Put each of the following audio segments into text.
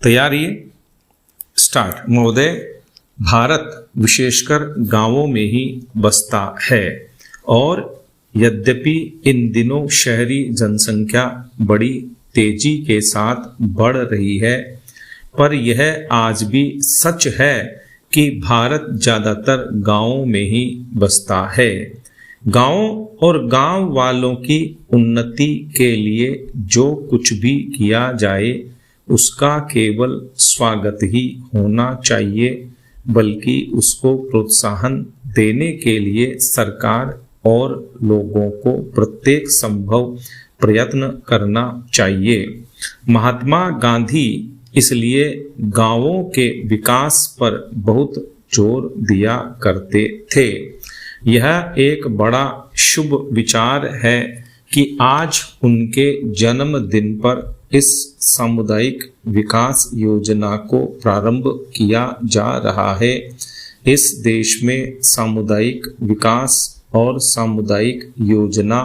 तैयारी स्टार्ट। महोदय, भारत विशेषकर गांवों में ही बसता है और यद्यपि इन दिनों शहरी जनसंख्या बड़ी तेजी के साथ बढ़ रही है, पर यह आज भी सच है कि भारत ज़्यादातर गांवों में ही बसता है। गांव और गांव वालों की उन्नति के लिए जो कुछ भी किया जाए उसका केवल स्वागत ही होना चाहिए, बल्कि उसको प्रोत्साहन देने के लिए सरकार और लोगों को प्रत्येक संभव प्रयत्न करना चाहिए। महात्मा गांधी इसलिए गांवों के विकास पर बहुत जोर दिया करते थे। यह एक बड़ा शुभ विचार है कि आज उनके जन्मदिन पर इस सामुदायिक विकास योजना को प्रारंभ किया जा रहा है। इस देश में सामुदायिक विकास और सामुदायिक योजना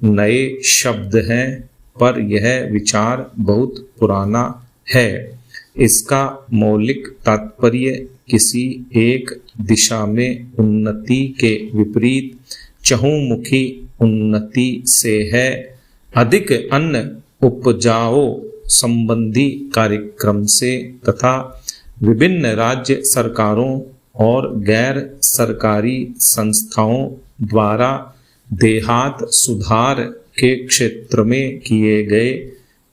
नए शब्द हैं, पर यह विचार बहुत पुराना है। इसका मौलिक तात्पर्य किसी एक दिशा में उन्नति के विपरीत चहुमुखी उन्नति से है। अधिक अन्न उपजाओ संबंधी कार्यक्रम से तथा विभिन्न राज्य सरकारों और गैर सरकारी संस्थाओं द्वारा देहात सुधार के क्षेत्र में किए गए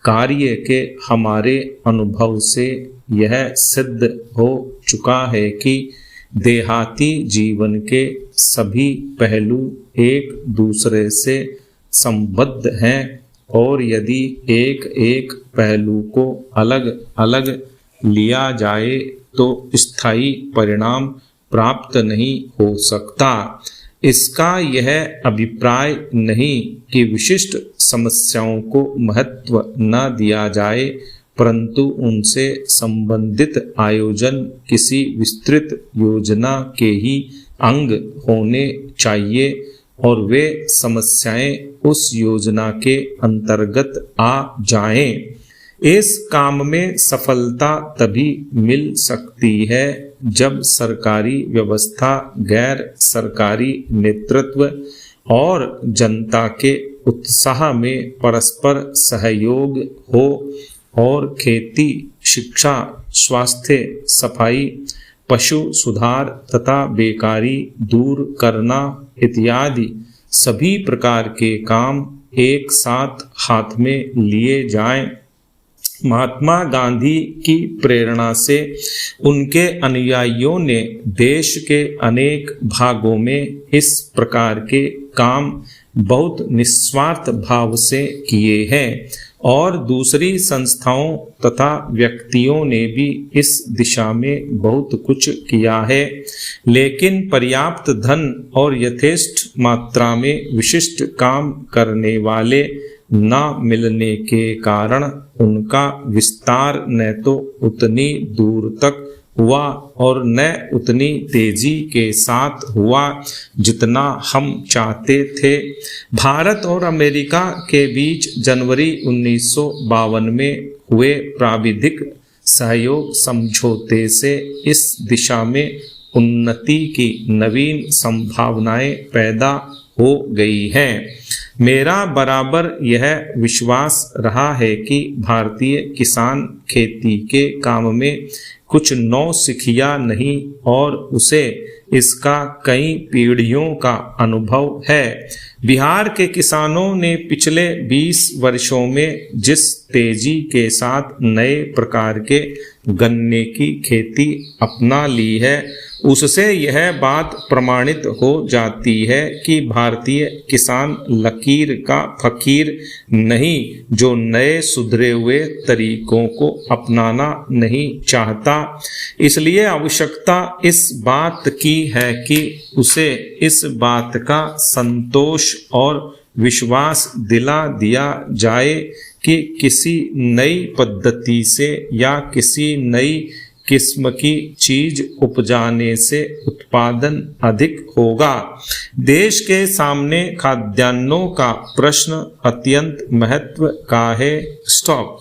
कार्य के हमारे अनुभव से यह सिद्ध हो चुका है कि देहाती जीवन के सभी पहलू एक दूसरे से संबद्ध हैं और यदि एक एक पहलू को अलग अलग लिया जाए तो स्थायी परिणाम प्राप्त नहीं हो सकता। इसका यह अभिप्राय नहीं कि विशिष्ट समस्याओं को महत्व न दिया जाए, परंतु उनसे संबंधित आयोजन किसी विस्तृत योजना के ही अंग होने चाहिए और वे समस्याएं उस योजना के अंतर्गत आ जाएं। इस काम में सफलता तभी मिल सकती है जब सरकारी व्यवस्था, गैर सरकारी नेतृत्व और जनता के उत्साह में परस्पर सहयोग हो और खेती, शिक्षा, स्वास्थ्य, सफाई, पशु सुधार तथा बेकारी दूर करना इत्यादि सभी प्रकार के काम एक साथ हाथ में लिए जाएं। महात्मा गांधी की प्रेरणा से उनके अनुयायियों ने देश के अनेक भागों में इस प्रकार के काम बहुत निस्वार्थ भाव से किए हैं और दूसरी संस्थाओं तथा व्यक्तियों ने भी इस दिशा में बहुत कुछ किया है, लेकिन पर्याप्त धन और यथेष्ट मात्रा में विशिष्ट काम करने वाले न मिलने के कारण उनका विस्तार न तो उतनी दूर तक हुआ और न उतनी तेजी के साथ हुआ जितना हम चाहते थे। भारत और अमेरिका के बीच जनवरी 1952 में हुए प्राविधिक सहयोग समझौते से इस दिशा में उन्नति की नवीन संभावनाएं पैदा हो गई हैं। मेरा बराबर यह विश्वास रहा है कि भारतीय किसान खेती के काम में कुछ नौ सिखिया नहीं और उसे इसका कई पीढ़ियों का अनुभव है। बिहार के किसानों ने पिछले 20 वर्षों में जिस तेजी के साथ नए प्रकार के गन्ने की खेती अपना ली है, उससे यह बात प्रमाणित हो जाती है कि भारतीय किसान लकीर का फकीर नहीं, जो नए सुधरे हुए तरीकों को अपनाना नहीं चाहता। इसलिए आवश्यकता इस बात की है कि उसे इस बात का संतोष और विश्वास दिला दिया जाए कि किसी नई पद्धति से या किसी नई किस्म की चीज उपजाने से उत्पादन अधिक होगा। देश के सामने खाद्यान्नों का प्रश्न अत्यंत महत्व का है। स्टॉप।